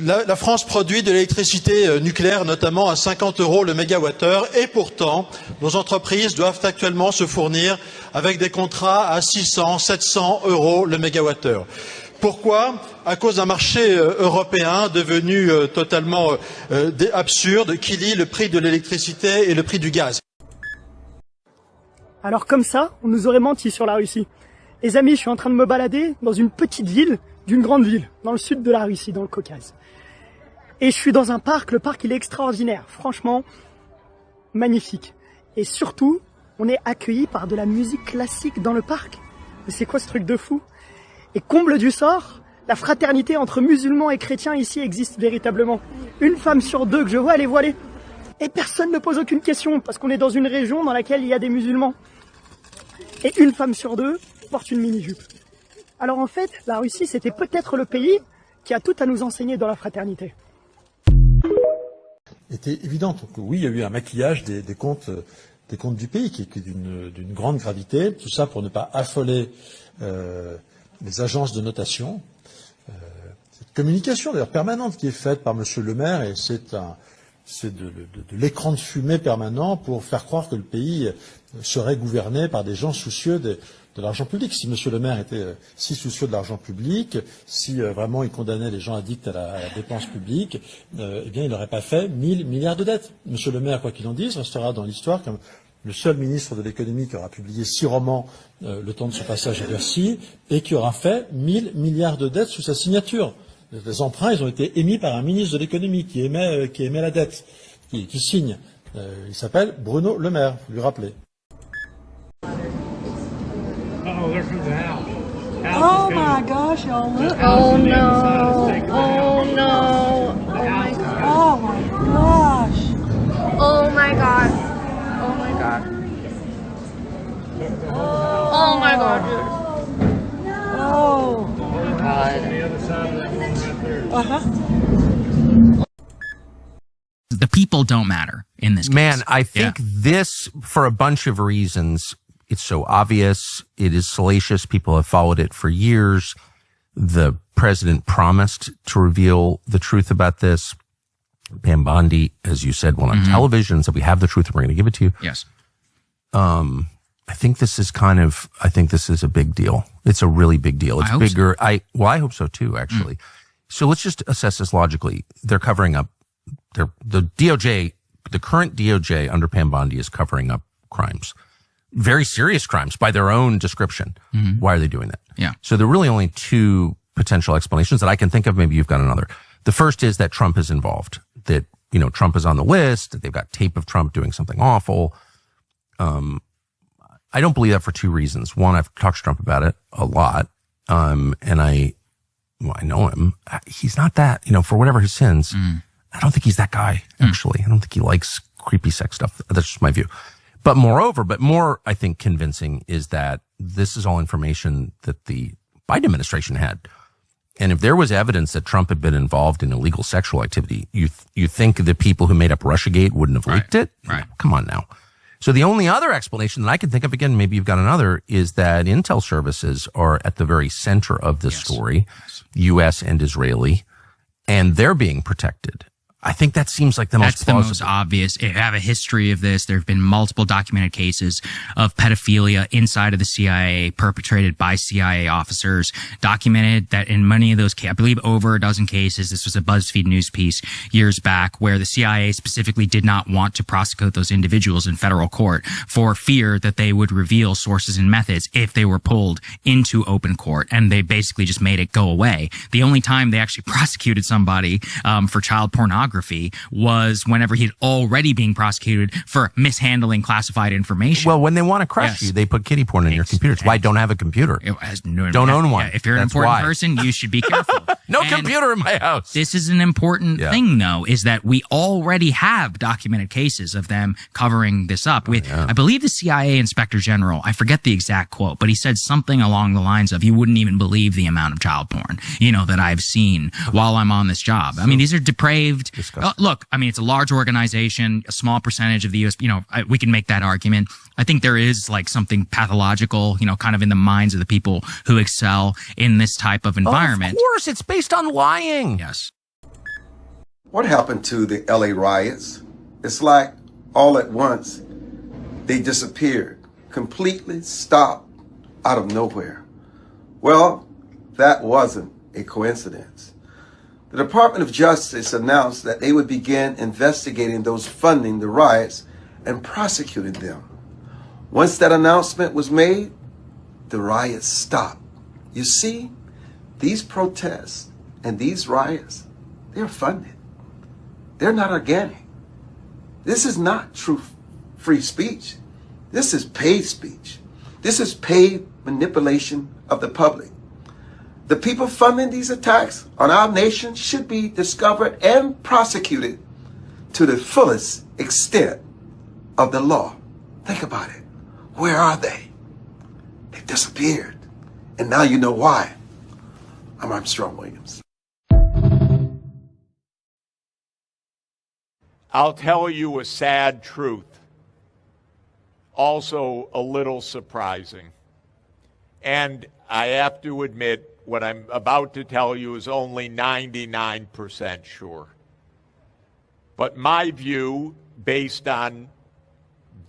La France produit de l'électricité nucléaire, notamment à 50 € le mégawattheure, et pourtant, nos entreprises doivent actuellement se fournir avec des contrats à 600, 700 € le mégawattheure. Pourquoi? À cause d'un marché européen devenu totalement absurde, qui lie le prix de l'électricité et le prix du gaz. Alors comme ça, on nous aurait menti sur la Russie. Les amis, je suis en train de me balader dans une petite ville d'une grande ville, dans le sud de la Russie, dans le Caucase. Et je suis dans un parc, le parc il est extraordinaire, franchement, magnifique. Et surtout, on est accueillis par de la musique classique dans le parc. Mais c'est quoi ce truc de fou? Et comble du sort, la fraternité entre musulmans et chrétiens ici existe véritablement. Une femme sur deux que je vois, elle est voilée. Et personne ne pose aucune question, parce qu'on est dans une région dans laquelle il y a des musulmans. Et une femme sur deux porte une mini-jupe. Alors en fait, la Russie, c'était peut-être le pays qui a tout à nous enseigner dans la fraternité. Était évident. Donc oui, il y a eu un maquillage des comptes du pays qui est d'une grande gravité. Tout ça pour ne pas affoler les agences de notation. Cette communication d'ailleurs permanente qui est faite par Monsieur le maire, et c'est de l'écran de fumée permanent pour faire croire que le pays serait gouverné par des gens soucieux de l'argent public. Si Monsieur le maire était si soucieux de l'argent public, si vraiment il condamnait les gens addicts à la dépense publique, eh bien il n'aurait pas fait 1000 milliards de dettes. Monsieur le maire, quoi qu'il en dise, restera dans l'histoire comme le seul ministre de l'économie qui aura publié 6 romans le temps de son passage à Merci et qui aura fait 1000 milliards de dettes sous sa signature. Les emprunts, ils ont été émis par un ministre de l'économie qui émet la dette, qui signe. Il s'appelle Bruno Le Maire, vous lui rappelez. Oh my gosh, y'all look. Oh no. Oh no. Oh my gosh. Oh my god. Oh my god. Oh my god, dude. Oh. The people don't matter in this case. Man, I think this, for a bunch of reasons, it's so obvious. It is salacious. People have followed it for years. The president promised to reveal the truth about this. Pam Bondi, as you said, went on television, said we have the truth and we're going to give it to you. Yes. I think this is a big deal. It's a really big deal. It's bigger. So. I hope so too, actually. So let's just assess this logically. They're covering up, the DOJ, the current DOJ under Pam Bondi is covering up crimes. Very serious crimes by their own description. Why are they doing that? Yeah. So there are really only two potential explanations that I can think of. Maybe you've got another. The first is that Trump is involved, that, Trump is on the list, that they've got tape of Trump doing something awful. I don't believe that for two reasons. One, I've talked to Trump about it a lot. And I know him. He's not that, for whatever his sins. I don't think he's that guy, actually. I don't think he likes creepy sex stuff. That's just my view. But more, I think, convincing is that this is all information that the Biden administration had. And if there was evidence that Trump had been involved in illegal sexual activity, you think the people who made up Russiagate wouldn't have leaked it? Right. Come on now. So the only other explanation that I can think of, again, maybe you've got another, is that intel services are at the very center of this story, U.S. and Israeli, and they're being protected. I think that seems like the most plausible. That's the most obvious. I have a history of this. There have been multiple documented cases of pedophilia inside of the CIA perpetrated by CIA officers, documented that in many of those cases, I believe over a dozen cases, this was a BuzzFeed news piece years back, where the CIA specifically did not want to prosecute those individuals in federal court for fear that they would reveal sources and methods if they were pulled into open court. And they basically just made it go away. The only time they actually prosecuted somebody for child pornography was whenever he'd already being prosecuted for mishandling classified information. Well, when they want to crush you, they put kiddie porn in your computer. It's why I don't have a computer. Don't own one. Yeah, if you're an important person, you should be careful. No computer in my house. This is an important thing, though, is that we already have documented cases of them covering this up. I believe the CIA Inspector General, I forget the exact quote, but he said something along the lines of, you wouldn't even believe the amount of child porn, that I've seen while I'm on this job. I mean, these are depraved. Look, I mean, it's a large organization, a small percentage of the U.S., we can make that argument. I think there is like something pathological, kind of in the minds of the people who excel in this type of environment. Of course, it's based on lying. Yes. What happened to the LA riots? It's like all at once, they disappeared, completely stopped out of nowhere. Well, that wasn't a coincidence. The Department of Justice announced that they would begin investigating those funding the riots and prosecuting them. Once that announcement was made, the riots stopped. You see, these protests and these riots, they're funded. They're not organic. This is not true free speech. This is paid speech. This is paid manipulation of the public. The people funding these attacks on our nation should be discovered and prosecuted to the fullest extent of the law. Think about it. Where are they? They've disappeared. And now you know why. I'm Armstrong Williams. I'll tell you a sad truth, also a little surprising. And I have to admit, what I'm about to tell you is only 99% sure. But my view, based on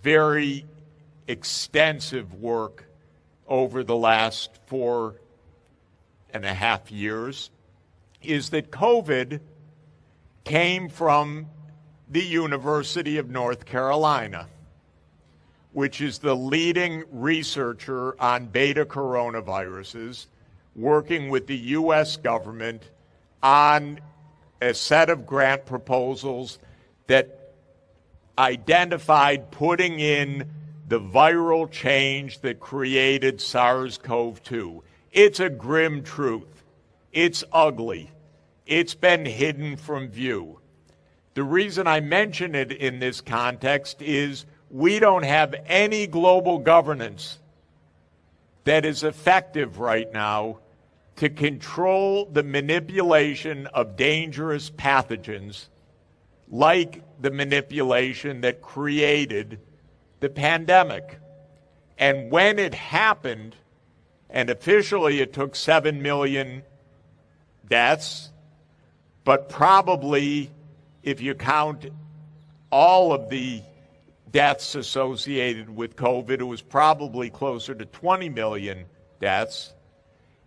very extensive work over the last 4.5 years, is that COVID came from the University of North Carolina, which is the leading researcher on beta coronaviruses, working with the U.S. government on a set of grant proposals that identified putting in the viral change that created SARS-CoV-2. It's a grim truth. It's ugly. It's been hidden from view. The reason I mention it in this context is we don't have any global governance that is effective right now to control the manipulation of dangerous pathogens like the manipulation that created the pandemic. And when it happened, and officially it took 7 million deaths, but probably if you count all of the deaths associated with COVID, it was probably closer to 20 million deaths.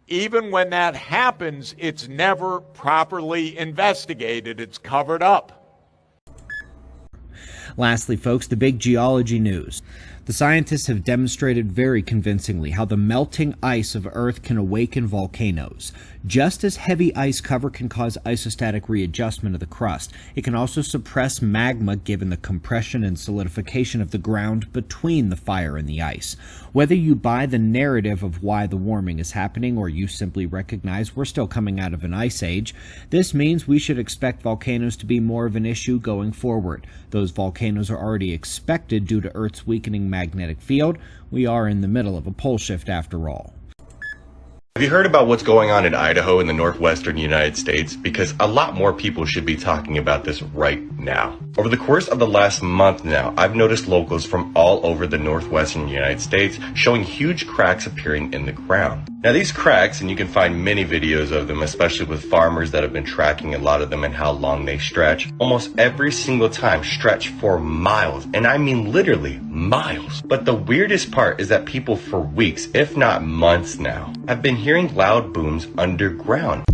Even when that happens, it's never properly investigated. It's covered up. Lastly, folks, the big geology news. The scientists have demonstrated very convincingly how the melting ice of Earth can awaken volcanoes. Just as heavy ice cover can cause isostatic readjustment of the crust, it can also suppress magma given the compression and solidification of the ground between the fire and the ice. Whether you buy the narrative of why the warming is happening or you simply recognize we're still coming out of an ice age, this means we should expect volcanoes to be more of an issue going forward. Those volcanoes are already expected due to Earth's weakening magnetic field. We are in the middle of a pole shift after all. Have you heard about what's going on in Idaho in the northwestern United States? Because a lot more people should be talking about this right now. Over the course of the last month now, I've noticed locals from all over the northwestern United States showing huge cracks appearing in the ground. Now these cracks, and you can find many videos of them, especially with farmers that have been tracking a lot of them and how long they stretch, almost every single time stretch for miles, and I mean literally miles. But the weirdest part is that people for weeks, if not months now, have been hearing loud booms underground.